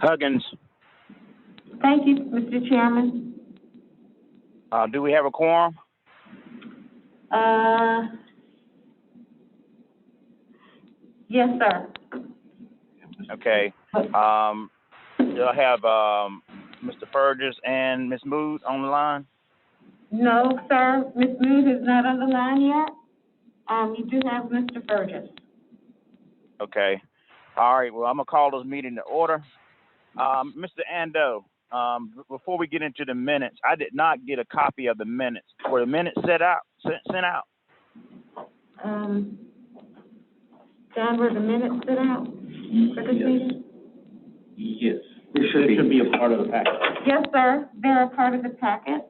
Huggins. Thank you, Mr. Chairman. Do we have a quorum? Yes, sir. Okay. Do I have Mr. Fergus and Ms. Mood on the line? No, sir. Ms. Mood is not on the line yet. You do have Mr. Fergus. Okay. All right. Well, I'm gonna call this meeting to order. Mr. Ando, before we get into the minutes, I did not get a copy of the minutes. Were the minutes sent out? John, were the minutes sent out for this meeting? Yes. They should be a part of the packet. Yes, sir. They're a part of the packet.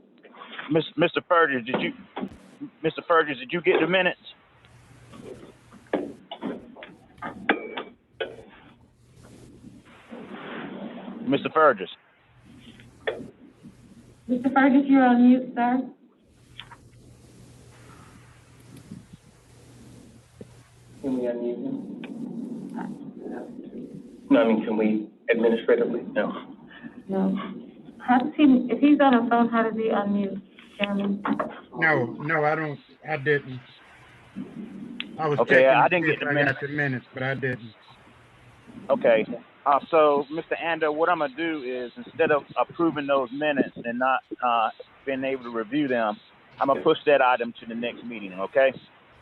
Mr. Fergus, did you get the minutes? Mr. Fergus. Mr. Fergus, you're on mute, sir. Can we unmute him? No, I mean, can we administratively? No. No. How does he, if he's on a phone, how does he unmute, Chairman? No, I didn't. I was Okay, checking I to didn't see get if the I minutes. got the minutes, but I didn't. Okay. So, Mr. Ando, what I'm going to do is, instead of approving those minutes and not being able to review them, I'm going to push that item to the next meeting, okay?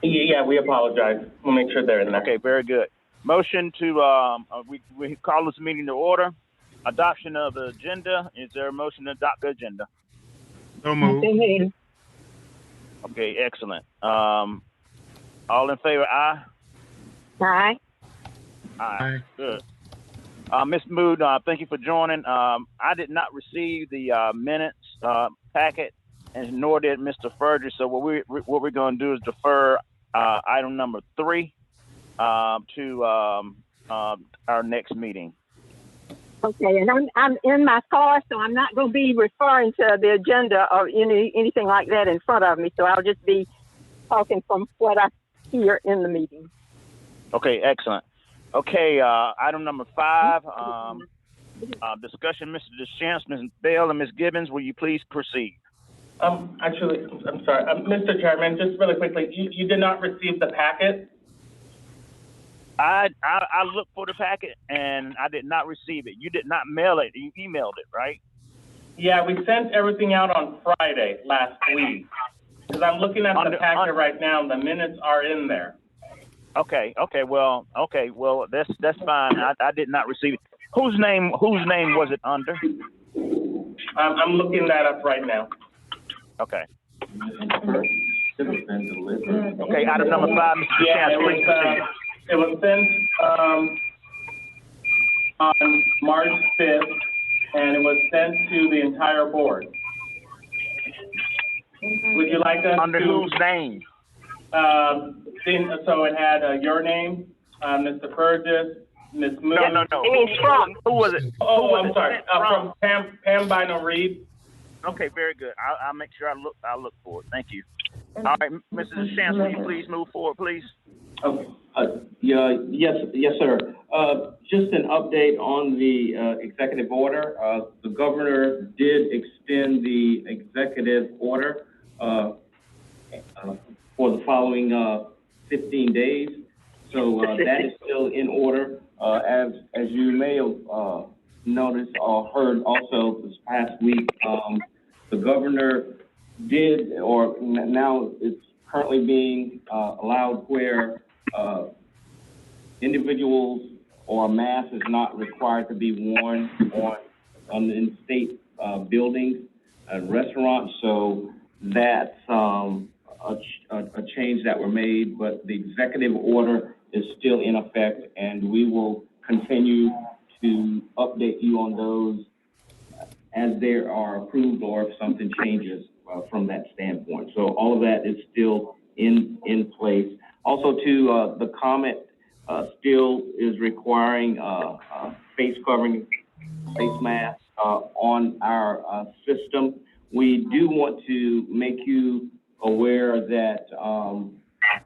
Yeah, we apologize. We'll make sure they're in there. Okay, very good. Motion to, we call this meeting to order. Adoption of the agenda. Is there a motion to adopt the agenda? So moved. Okay, excellent. All in favor, aye? Aye. Aye. Good. Ms. Mood, thank you for joining. I did not receive the minutes packet, and nor did Mr. Fergus. So what we're going to do is defer item number 3 to our next meeting. Okay, and I'm in my car, so I'm not going to be referring to the agenda or anything like that in front of me. So I'll just be talking from what I hear in the meeting. Okay, excellent. Okay, item number 5, discussion. Mr. DeChamps, Ms. Bell, and Ms. Gibbons, will you please proceed? Actually, I'm sorry. Mr. Chairman, just really quickly, you did not receive the packet? I looked for the packet, and I did not receive it. You did not mail it. You emailed it, right? Yeah, we sent everything out on Friday last week. Because I'm looking at the packet right now, and the minutes are in there. Okay. Well, that's fine. I did not receive it. Whose name was it under? I'm looking that up right now. Okay. Okay, item number 5, Mr. Yeah, DeChamps, please proceed. it was sent on March 5th, and it was sent to the entire board. Would you like us Under whose name? So it had your name, Mr. Fergus, Ms. Moon. No. It means from. Who was it? I'm sorry. From Pam Bino Reed. Okay, very good. I'll make sure I look for it. Thank you. All right, Mr. DeChamps, will you please move forward, please? Okay. Yes, sir. Just an update on the executive order. The governor did extend the executive order for the following 15 days. So that is still in order. As you may have noticed or heard also this past week, the governor did, or now it's currently being allowed where individuals or a mask is not required to be worn in state buildings and restaurants. So that's a change that were made, but the executive order is still in effect, and we will continue to update you on those as they are approved or if something changes from that standpoint. So all of that is still in place. Also, too, the Comet still is requiring face covering, face mask on our system. We do want to make you aware that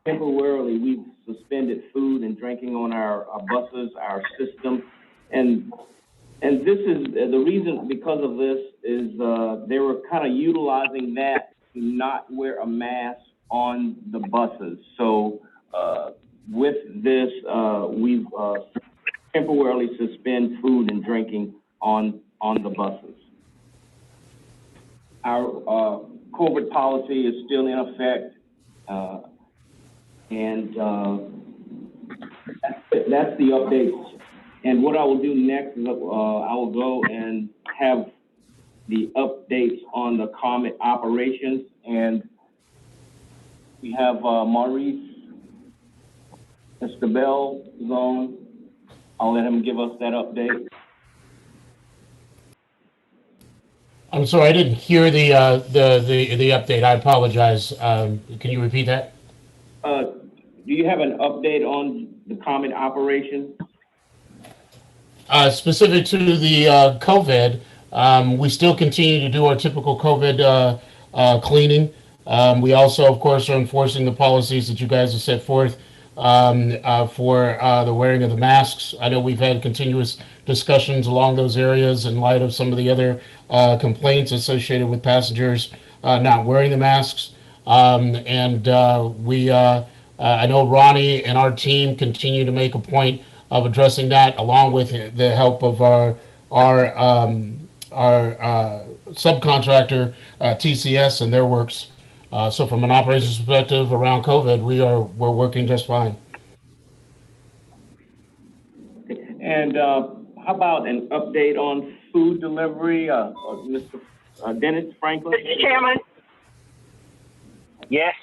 temporarily we've suspended food and drinking on our buses, our system, and And this is, the reason because of this is, they were kind of utilizing that to not wear a mask on the buses. So, with this, we've, temporarily suspend food and drinking on the buses. Our, COVID policy is still in effect, and that's the updates. And what I will do next is I will go and have the updates on the Comet operations. And we have Maurice Estabel is on. I'll let him give us that update. I'm sorry, I didn't hear the update. I apologize. Can you repeat that? Do you have an update on the Comet operation? Specific to the COVID, we still continue to do our typical COVID cleaning. We also, of course, are enforcing the policies that you guys have set forth for the wearing of the masks. I know we've had continuous discussions along those areas in light of some of the other complaints associated with passengers not wearing the masks. I know Ronnie and our team continue to make a point of addressing that, along with the help of our subcontractor TCS and their works. So from an operations perspective around COVID, we're working just fine. And how about an update on food delivery, Mr. Dennis Franklin? Mr. Chairman. Yes.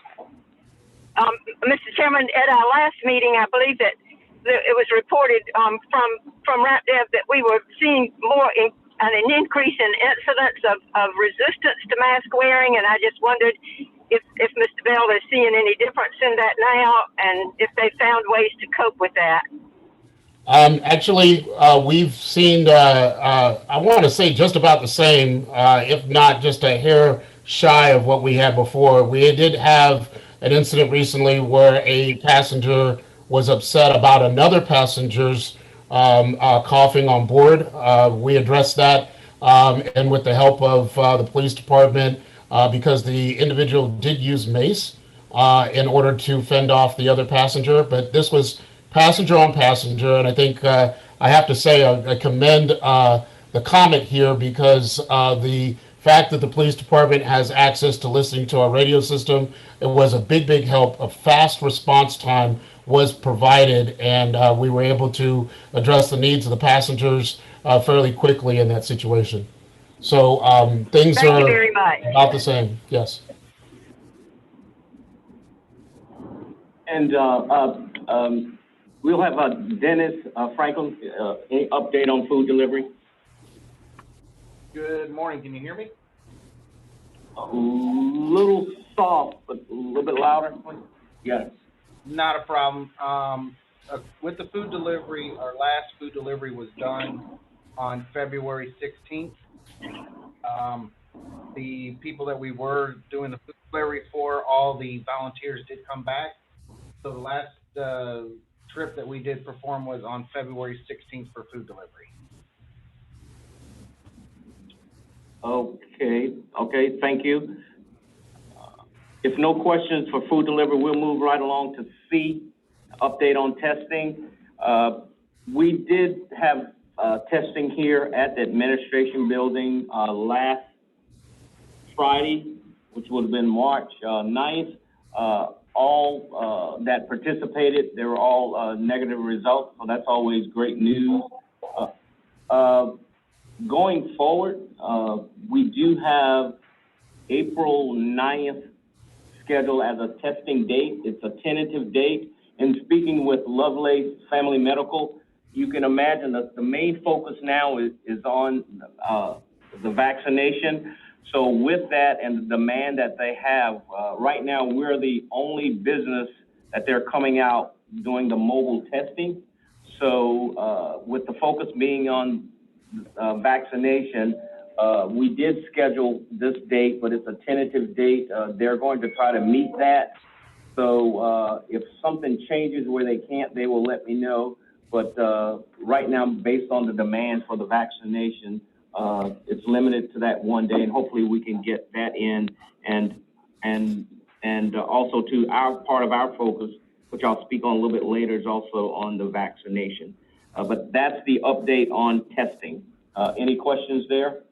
Mr. Chairman, at our last meeting, I believe that it was reported from RapDev that we were seeing an increase in incidents of resistance to mask wearing, and I just wondered if Mr. Bell is seeing any difference in that now, and if they found ways to cope with that. Actually, we've seen, I want to say just about the same, if not just a hair shy of what we had before. We did have an incident recently where a passenger was upset about another passenger's coughing on board. We addressed that, and with the help of the police department, because the individual did use mace in order to fend off the other passenger. But this was passenger on passenger, and I think I have to say I commend the Comet here, because the fact that the police department has access to listening to our radio system, it was a big help. A fast response time was provided, and we were able to address the needs of the passengers fairly quickly in that situation. So things Thank you are very much. about the same. Yes. And we'll have Dennis Franklin, any update on food delivery? Good morning. Can you hear me? A little soft, but a little bit louder, please. Yes. Not a problem. With the food delivery, our last food delivery was done on February 16th. The people that we were doing the food delivery for, all the volunteers did come back. So the last trip that we did perform was on February 16th for food delivery. Okay, thank you. If no questions for food delivery, we'll move right along to C, update on testing. We did have testing here at the administration building last Friday, which would have been March 9th. All that participated, they were all negative results, so that's always great news. Going forward, we do have April 9th scheduled as a testing date. It's a tentative date. And speaking with Lovelace Family Medical, you can imagine that the main focus now is on the vaccination. So with that and the demand that they have, right now we're the only business that they're coming out doing the mobile testing. So with the focus being on vaccination, we did schedule this date, but it's a tentative date. They're going to try to meet that. So if something changes where they can't, they will let me know. But right now, based on the demand for the vaccination, it's limited to that one day, and hopefully we can get that in. And also to our part of our focus, which I'll speak on a little bit later, is also on the vaccination. But that's the update on testing. Any questions there?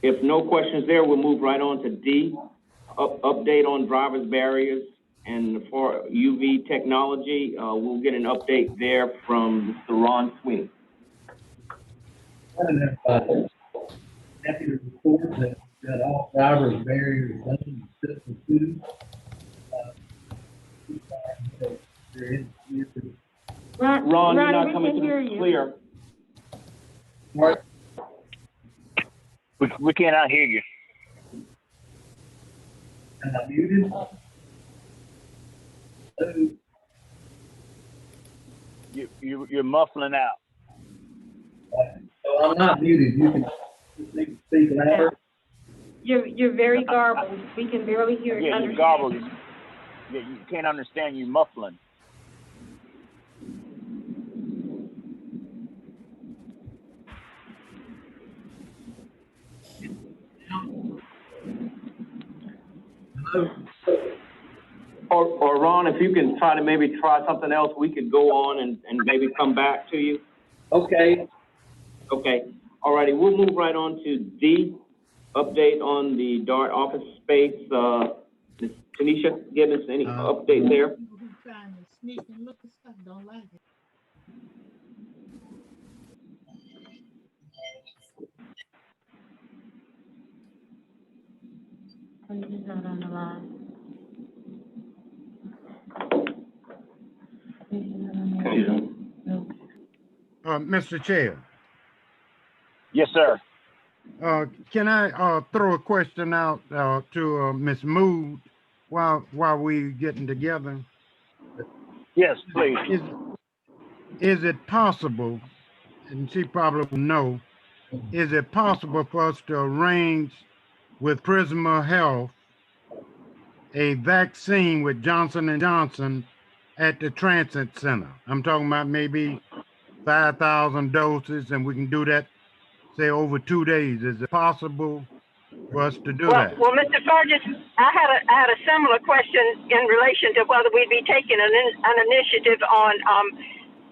If no questions there, we'll move right on to D, update on driver's barriers. And for UV technology, we'll get an update there from Mr. Ron Sweeney. Happy to report that all driver's barriers done in system 2. Ron, you're not we coming can hear through you. clear. What? We cannot hear you. Am I muted? You're muffling out. So I'm not muted. You can speak louder. You're very garbled. We can barely hear you. Yeah, you garbled. Yeah, you can't understand you muffling. Hello? Or Ron, if you can try something else, we could go on and maybe come back to you. Okay. Okay. All righty. We'll move right on to D, update on the DART office space. Ms. Tanisha, give us any update there? Trying to sneak and look at stuff, don't like it. He's not on the line. Mr. Chair, Yes, sir. can I throw a question out to Ms. Mood while we getting together? Yes, please. Is it possible, and she probably will know, is it possible for us to arrange with Prisma Health a vaccine with Johnson & Johnson at the transit center? I'm talking about maybe 5,000 doses, and we can do that, say, over 2 days. Is it possible for us to do that? Well, Mr. Burgess, I had a similar question in relation to whether we'd be taking an initiative on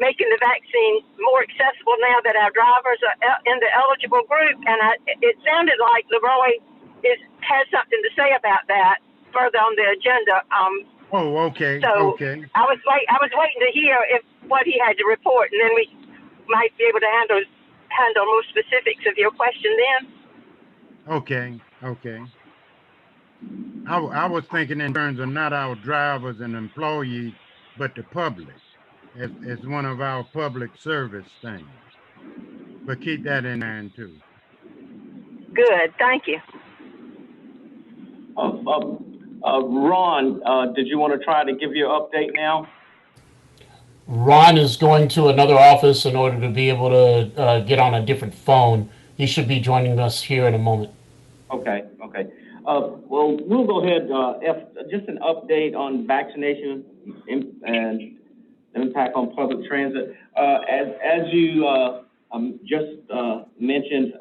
making the vaccine more accessible now that our drivers are in the eligible group, and it sounded like Leroy has something to say about that further on the agenda. Oh, okay. So okay. I was waiting to hear what he had to report, and then we might be able to handle more specifics of your question then. Okay. Okay. I was thinking in terms of not our drivers and employees, but the public, as one of our public service things. But keep that in mind too. Good, thank you. Ron, did you want to try to give you an update now? Ron is going to another office in order to be able to get on a different phone. He should be joining us here in a moment. Okay. Well, we'll go ahead. Just an update on vaccination and impact on public transit. As you just mentioned,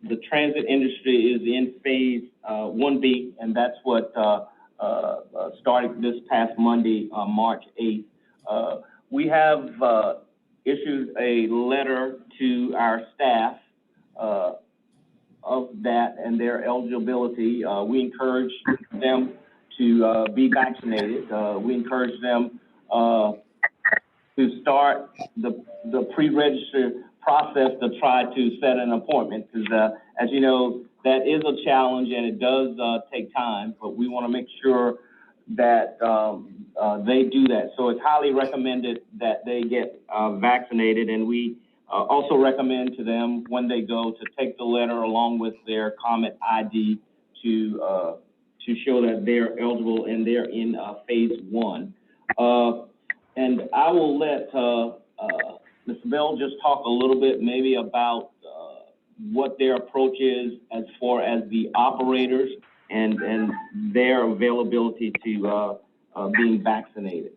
the transit industry is in phase 1B, and that's what started this past Monday, March 8th. We have issued a letter to our staff of that and their eligibility. We encourage them to be vaccinated. We encourage them to start the pre-register process to try to set an appointment, because as you know, that is a challenge and it does take time, but we want to make sure that they do that. So it's highly recommended that they get vaccinated, and we also recommend to them when they go to take the letter along with their Comet ID to show that they're eligible and they're in phase 1. And I will let Mr. Bell just talk a little bit maybe about what their approach is as far as the operators and their availability to being vaccinated.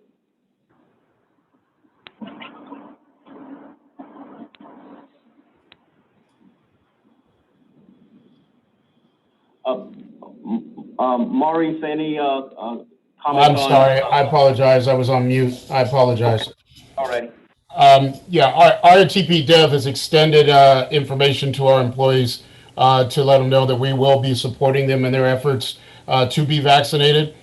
Maurice, any, comments I'm sorry, I apologize, I was on mute, I apologize. Alrighty. Yeah, our RTP Dev has extended information to our employees to let them know that we will be supporting them in their efforts to be vaccinated.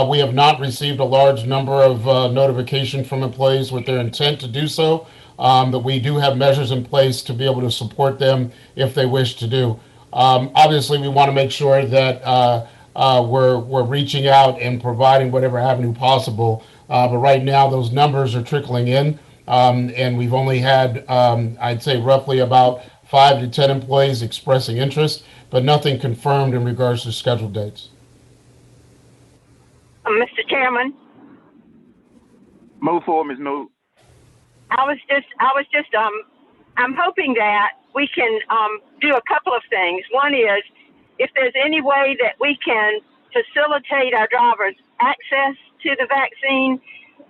We have not received a large number of notifications from employees with their intent to do so, but we do have measures in place to be able to support them if they wish to do. Obviously, we want to make sure that we're reaching out and providing whatever avenue possible. But right now, those numbers are trickling in. And we've only had, I'd say, roughly about 5 to 10 employees expressing interest, but nothing confirmed in regards to scheduled dates. Mr. Chairman, Move forward, Ms. Mood. I'm hoping that we can do a couple of things. One is, if there's any way that we can facilitate our drivers' access to the vaccine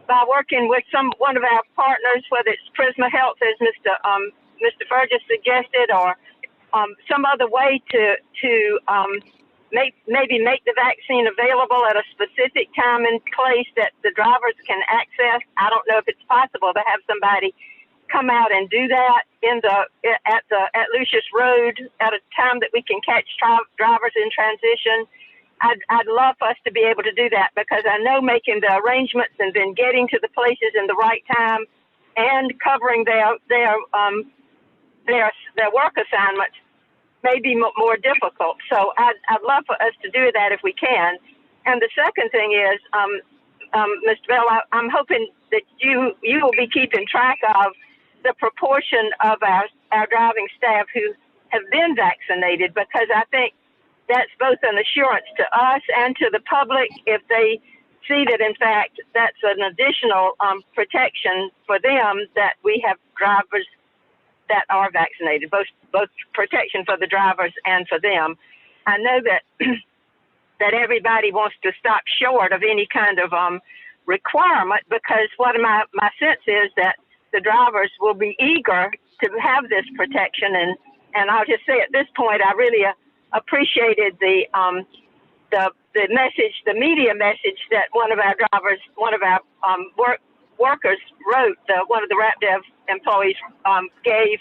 by working with one of our partners, whether it's Prisma Health, as Mr. Fergus suggested, or some other way to maybe make the vaccine available at a specific time and place that the drivers can access. I don't know if it's possible to have somebody come out and do that at Lucius Road at a time that we can catch drivers in transition. I'd love for us to be able to do that, because I know making the arrangements and then getting to the places in the right time and covering their work assignments may be more difficult. So I'd love for us to do that if we can. And the second thing is, Mr. Bell, I'm hoping that you will be keeping track of the proportion of our driving staff who have been vaccinated, because I think that's both an assurance to us and to the public if they see that, in fact, that's an additional protection for them, that we have drivers that are vaccinated, both protection for the drivers and for them. I know that that everybody wants to stop short of any kind of requirement, because what my sense is that the drivers will be eager to have this protection. And I'll just say at this point, I really appreciated the message, the media message that one of our workers wrote, one of the RapDev employees gave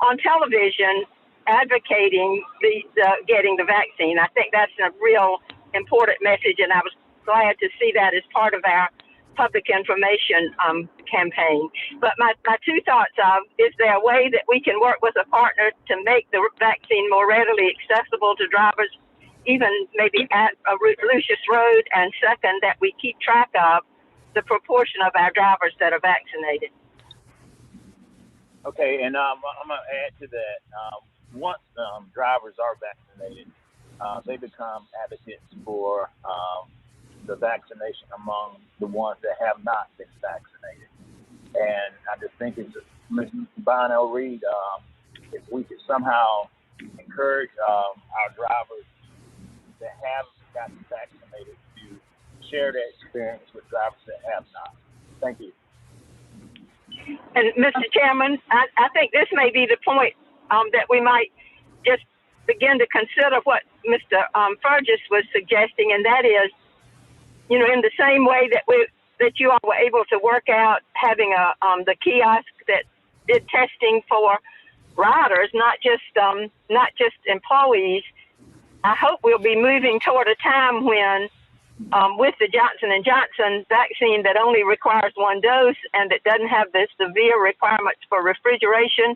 on television, advocating the getting the vaccine. I think that's a real important message, and I was glad to see that as part of our public information campaign. But my two thoughts are, is there a way that we can work with a partner to make the vaccine more readily accessible to drivers, even maybe at Lucius Road? And second, that we keep track of the proportion of our drivers that are vaccinated. Okay, and I'm going to add to that. Once drivers are vaccinated, they become advocates for the vaccination among the ones that have not been vaccinated. And I just think it's Ms. Bono Reed, if we could somehow encourage our drivers that have gotten vaccinated to share that experience with drivers that have not. Thank you. And Mr. Chairman, I think this may be the point that we might just begin to consider what Mr. Fergus was suggesting, and that is, in the same way that you all were able to work out having the kiosk that did testing for riders, not just employees. I hope we'll be moving toward a time when, with the Johnson & Johnson vaccine that only requires one dose and that doesn't have the severe requirements for refrigeration,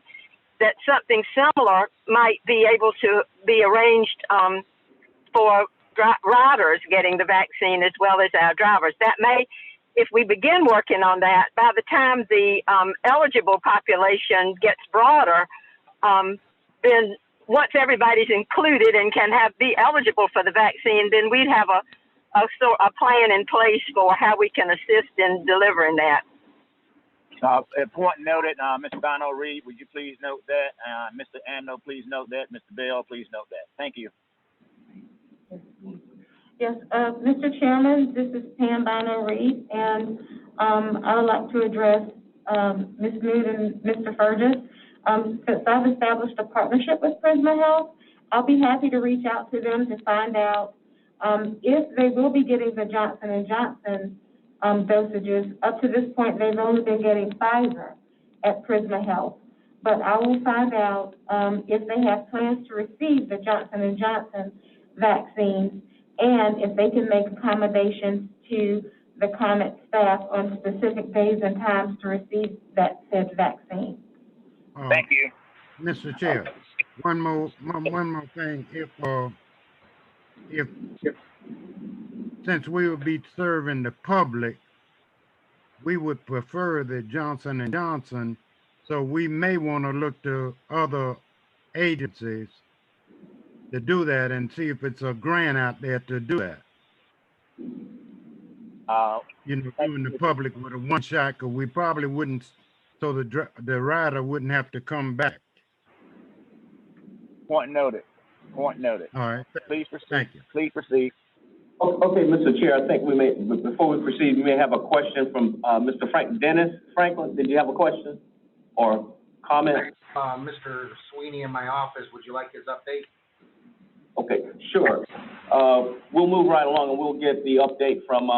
that something similar might be able to be arranged for riders getting the vaccine as well as our drivers. That may, if we begin working on that, by the time the eligible population gets broader, then once everybody's included and can be eligible for the vaccine, then we'd have a plan in place for how we can assist in delivering that. A point noted, Mr. Bono Reed, would you please note that? Mr. Amno, please note that. Mr. Bell, please note that. Thank you. Yes, Mr. Chairman, this is Pam Bono Reed, and I would like to address Ms. Mood and Mr. Fergus. Since I've established a partnership with Prisma Health, I'll be happy to reach out to them to find out if they will be getting the Johnson & Johnson dosages. Up to this point, they've only been getting Pfizer at Prisma Health. But I will find out if they have plans to receive the Johnson & Johnson vaccines and if they can make accommodations to the Comet staff on specific days and times to receive that said vaccine. Thank you. Mr. Chair, one more thing. If since we will be serving the public, we would prefer the Johnson & Johnson, so we may want to look to other agencies to do that and see if it's a grant out there to do that. Doing the public with a one shot, because we probably wouldn't, so the rider wouldn't have to come back. Point noted. Point noted. All right. Please proceed. Thank you. Please proceed. Okay, Mr. Chair, I think we may, before we proceed, we may have a question from Mr. Dennis Franklin. Did you have a question or comment? Mr. Sweeney in my office, would you like his update? Okay, sure. We'll move right along and we'll get the update from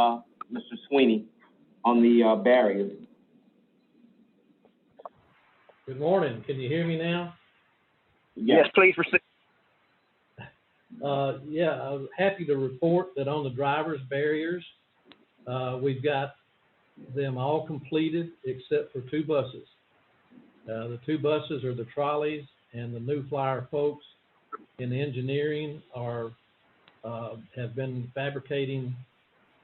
Mr. Sweeney on the barriers. Good morning. Can you hear me now? Yes, please proceed. Yeah, I was happy to report that on the driver's barriers, we've got them all completed except for 2 buses. The 2 buses are the trolleys, and the New Flyer folks in engineering have been fabricating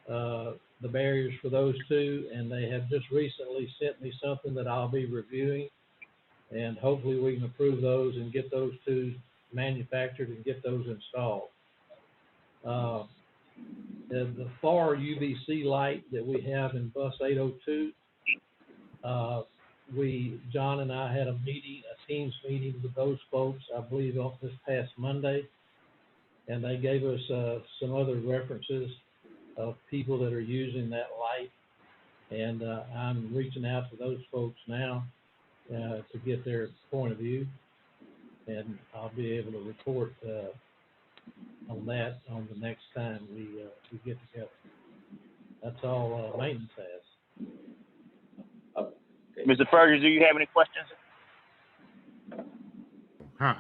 the barriers for those 2, and they have just recently sent me something that I'll be reviewing, and hopefully we can approve those and get those 2 manufactured and get those installed. The far UVC light that we have in bus 802, John and I had a Teams meeting with those folks, I believe on this past Monday, and they gave us some other references of people that are using that light, and I'm reaching out to those folks now to get their point of view, and I'll be able to report on that on the next time we get together. That's all maintenance has. Mr. Fergus, do you have any questions? Thank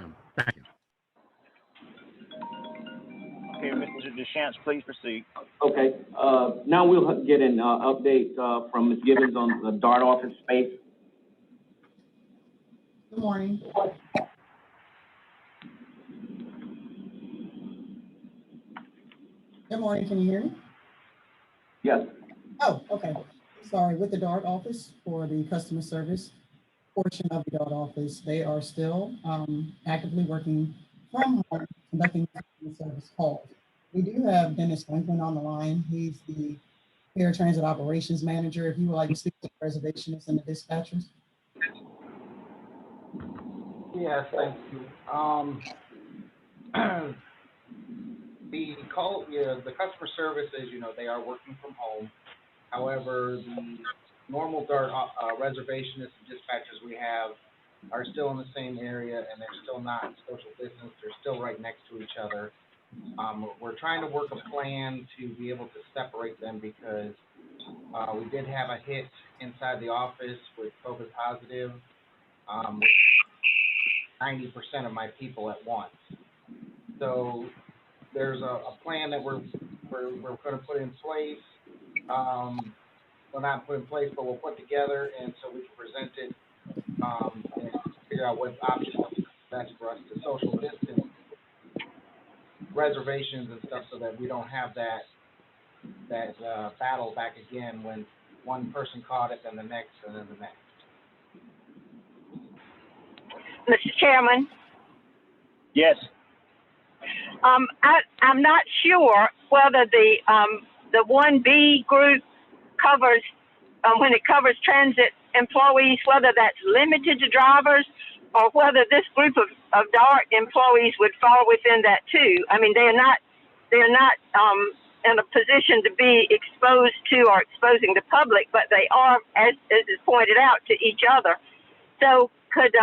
you. Okay, Mr. DeChamps, please proceed. Okay, now we'll get an update from Ms. Gibbons on the DART office space. Good morning. Good morning, can you hear me? Yes. Oh, okay. Sorry, with the DART office for the customer service portion of the DART office, they are still actively working from home, conducting customer service calls. We do have Dennis Franklin on the line. He's the Air Transit Operations Manager. If you would like to speak to the reservationists and the dispatchers. Yes, thank you. The customer services, they are working from home. However, the normal DART reservationists and dispatchers we have are still in the same area, and they're still not social distance. They're still right next to each other. We're trying to work a plan to be able to separate them because we did have a hit inside the office with COVID positive, 90% of my people at once. So there's a plan that we're going to put in place. Well, not put in place, but we'll put together, and so we can present it and figure out what options are best for us to social distance reservations and stuff, so that we don't have that battle back again when one person caught it, then the next, and then the next. Mr. Chairman? Yes. I'm not sure whether the 1B group covers, when it covers transit employees, whether that's limited to drivers or whether this group of DART employees would fall within that too. I mean, they're not in a position to be exposed to or exposing the public, but they are, as is pointed out, to each other. So could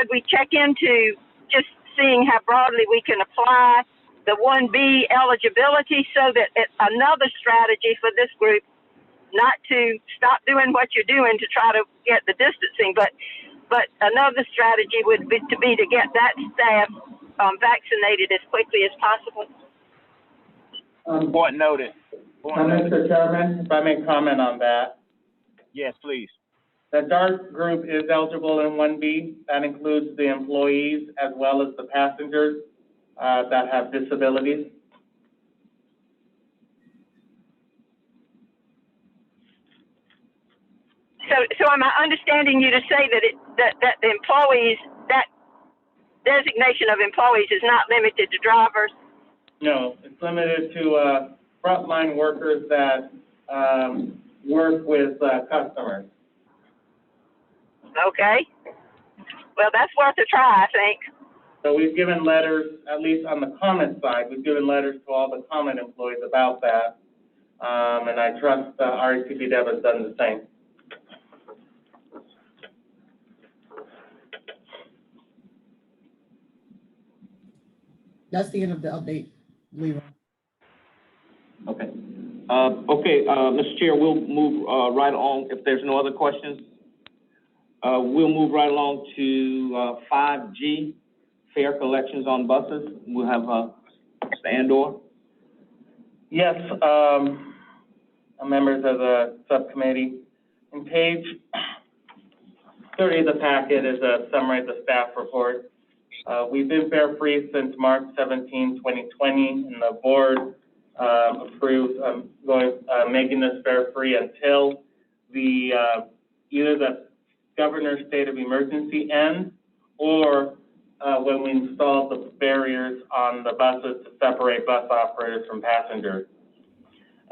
we check into just seeing how broadly we can apply the 1B eligibility, so that it's another strategy for this group not to stop doing what you're doing to try to get the distancing, but another strategy would be to get that staff vaccinated as quickly as possible. Point noted. Mr. Chairman, if I may comment on that. Yes, please. The DART group is eligible in 1B. That includes the employees as well as the passengers that have disabilities. So am I understanding you to say that that the employees, that designation of employees is not limited to drivers? No, it's limited to frontline workers that work with customers. Okay. Well, that's worth a try, I think. So we've given letters, at least on the Comet side, we've given letters to all the Comet employees about that. And I trust RATP-Dev has done the same. That's the end of the update, Leroy. Okay. Mr. Chair, we'll move right on. If there's no other questions, we'll move right along to 5G, fare collections on buses. We'll have Mr. Andor. Yes, members of the subcommittee. On page 30 of the packet is a summary of the staff report. We've been fare-free since March 17, 2020, and the board approved making this fare-free until the either the governor's state of emergency ends, or when we install the barriers on the buses to separate bus operators from passengers.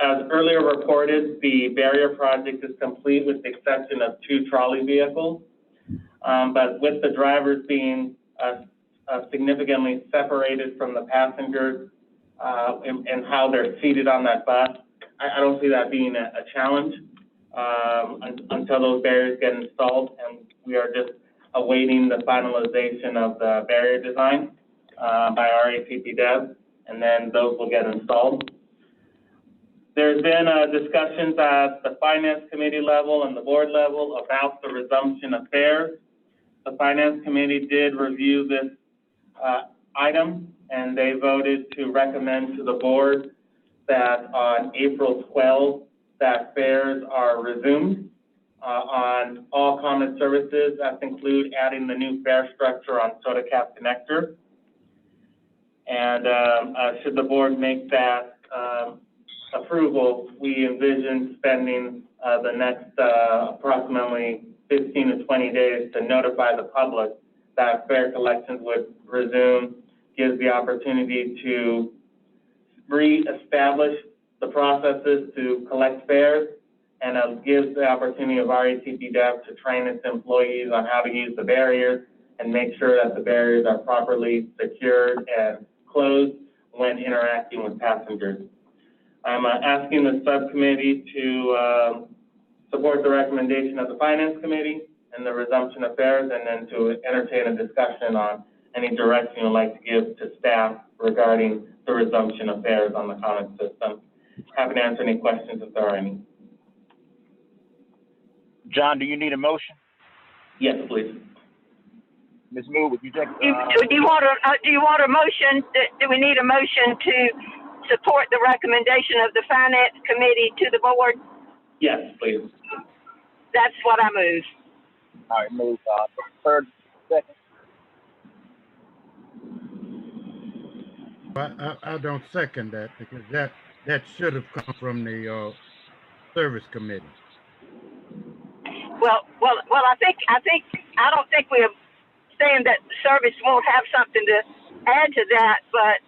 As earlier reported, the barrier project is complete with the exception of 2 trolley vehicles, but with the drivers being significantly separated from the passengers and how they're seated on that bus, I don't see that being a challenge until those barriers get installed, and we are just awaiting the finalization of the barrier design by RATP-Dev, and then those will get installed. There's been discussions at the Finance Committee level and the board level about the resumption of fares. The Finance Committee did review this item, and they voted to recommend to the board that on April 12th, that fares are resumed on all Comet services. That include adding the new fare structure on Soda Cap Connector. And should the board make that approval, we envision spending the next approximately 15 to 20 days to notify the public that fare collections would resume, gives the opportunity to re-establish the processes to collect fares, and gives the opportunity of RATP-Dev to train its employees on how to use the barriers and make sure that the barriers are properly secured and closed when interacting with passengers. I'm asking the subcommittee to support the recommendation of the Finance Committee and the resumption of fares, and then to entertain a discussion on any direction you'd like to give to staff regarding the resumption of fares on the Comet system. Happy to answer any questions if there are any. John, do you need a motion? Yes, please. Ms. Moore, would you take? Do you want a motion? Do we need a motion to support the recommendation of the Finance Committee to the board? Yes, please. That's what I move. All right, move. Third, second. I don't second that, because that should have come from the service committee. Well, I don't think we're saying that the service won't have something to add to that, but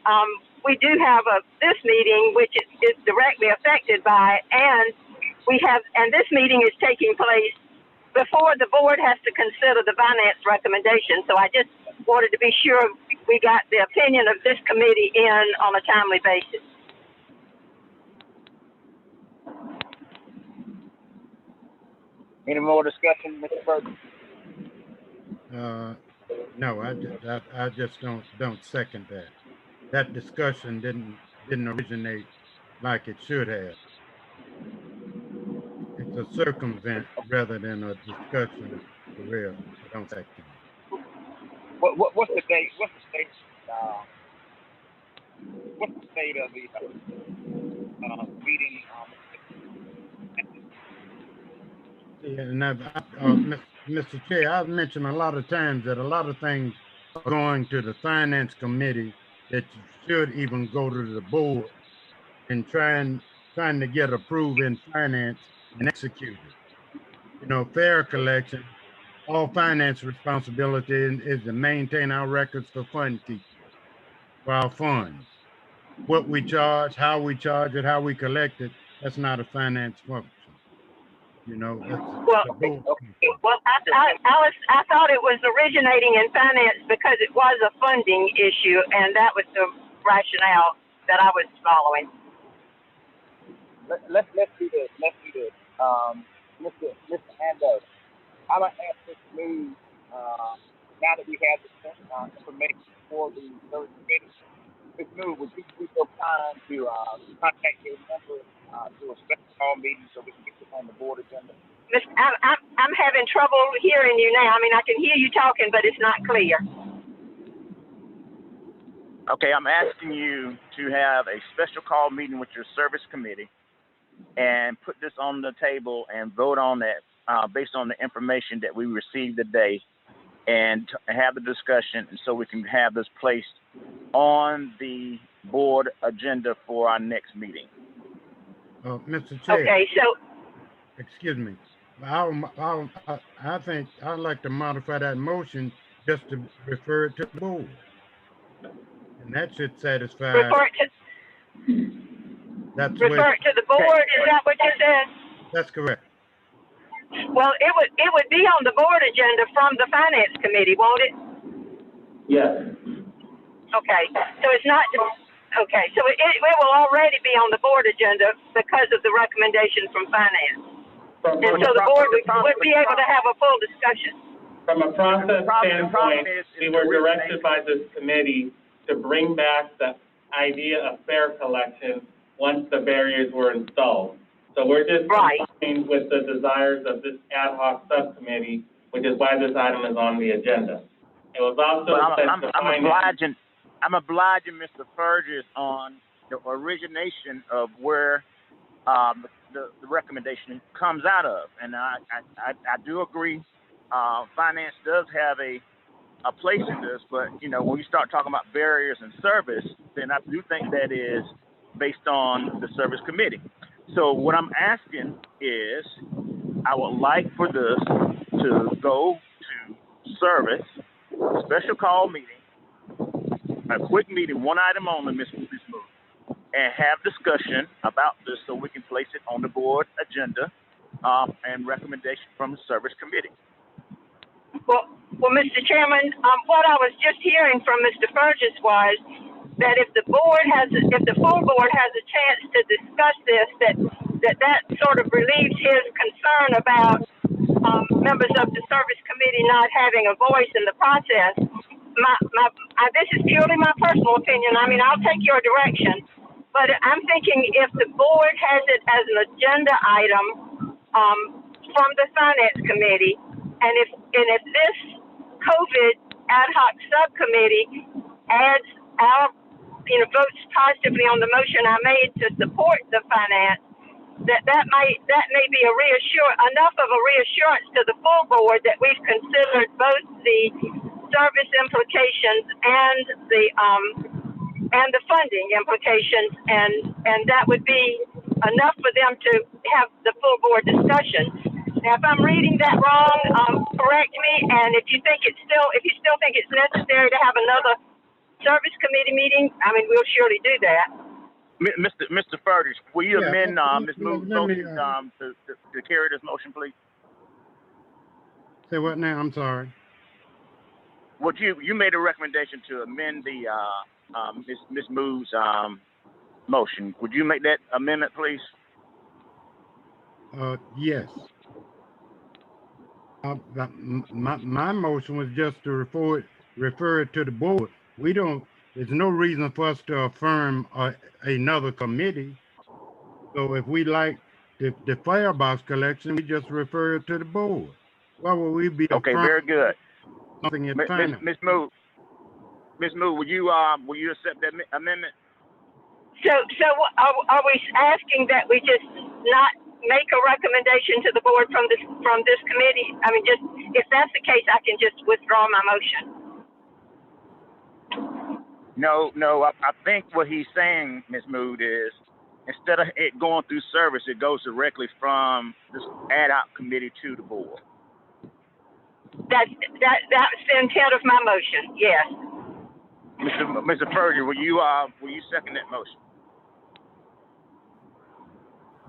we do have this meeting, which is directly affected by it, and this meeting is taking place before the board has to consider the finance recommendation. So I just wanted to be sure we got the opinion of this committee in on a timely basis. Any more discussion, Mr. Burton? No, I just don't second that. That discussion didn't originate like it should have. It's a circumvent rather than a discussion for real. I don't second it. What's the date? What's the state? What's the state of the meeting? Yeah, and Mr. Chair, I've mentioned a lot of times that a lot of things are going to the Finance Committee that should even go to the board and trying to get approved in finance and executed. You know, fair collection, all finance responsibility is to maintain our records for fund keeping for our funds. What we charge, how we charge it, how we collect it, that's not a finance function. You know, that's Well, the board. well, I thought it was originating in finance because it was a funding issue, and that was the rationale that I was following. Let's do this. Let's do this. Mr. Ando, I'm gonna ask this move. Now that we have the information for the third committee, this move, would you be so kind to contact your member to a special call meeting so we can get this on the board agenda? I'm having trouble hearing you now. I mean, I can hear you talking, but it's not clear. Okay, I'm asking you to have a special call meeting with your service committee and put this on the table and vote on that based on the information that we received today, and have the discussion, and so we can have this placed on the board agenda for our next meeting. Mr. Chair. Okay, so. Excuse me. I think I'd like to modify that motion just to refer it to the board. And that should satisfy. Refer it to the board, is that what you said? That's correct. Well, it would be on the board agenda from the finance committee, won't it? Yes. Okay, so it's not, okay, so it will already be on the board agenda because of the recommendation from finance. And so the board would be able to have a full discussion. From a process standpoint, we were directed by this committee to bring back the idea of fair collection once the barriers were installed. So we're just complying with the desires of this ad hoc subcommittee, which is why this item is on the agenda. It was also I'm obliging Mr. Fergus on the origination of where the recommendation comes out of, and I do agree. Finance does have a place in this, but you know, when you start talking about barriers and service, then I do think that is based on the service committee. So what I'm asking is, I would like for this to go to service, special call meeting, a quick meeting, one item only, Ms. Moody, and have discussion about this so we can place it on the board agenda and recommendation from the service committee. Well, Mr. Chairman, what I was just hearing from Mr. Fergus was that if the full board has a chance to discuss this, that sort of relieves his concern about members of the service committee not having a voice in the process. This is purely my personal opinion. I mean, I'll take your direction, but I'm thinking if the board has it as an agenda item from the finance committee, and if this COVID ad hoc subcommittee adds our, votes positively on the motion I made to support the finance, that may be enough of a reassurance to the full board that we've considered both the service implications and the funding implications, and that would be enough for them to have the full board discussion. Now, if I'm reading that wrong, correct me, and if you still think it's necessary to have another service committee meeting, I mean, we'll surely do that. Mr. Fergus, will you amend Ms. Moore's motion to carry this motion, please? Say what now? I'm sorry. Would you made a recommendation to amend the Ms. Moore's motion? Would you make that amendment, please? Yes. My motion was just to refer refer it to the board. We don't, there's no reason for us to affirm another committee. So if we like the firebox collection, we just refer it to the board. Why would we be Okay, affirming very good. something at final? Ms. Mood, will you accept that amendment? So are we asking that we just not make a recommendation to the board from this committee? I mean, just, if that's the case, I can just withdraw my motion. No, I think what he's saying, Ms. Mood, is instead of it going through service, it goes directly from this ad hoc committee to the board. That's the intent of my motion, yes. Mr. Perger, will you second that motion?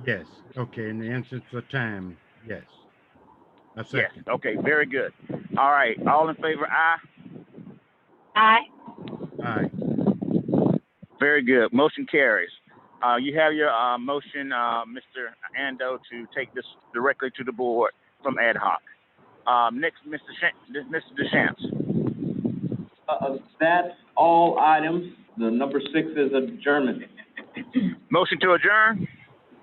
Yes, okay, in the interest of time, yes. A second. Yes, okay, very good. All right, all in favor, aye? Aye. Aye. Very good, motion carries. You have your motion, Mr. Ando, to take this directly to the board from ad hoc. Next, Mr. DeChamps. That's all items. The number 6 is adjournment. Motion to adjourn?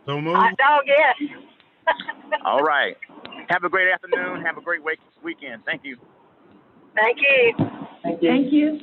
So moved. Hot dog, yes. All right. Have a great afternoon. Have a great weekend. Thank you. Thank you. Thank you.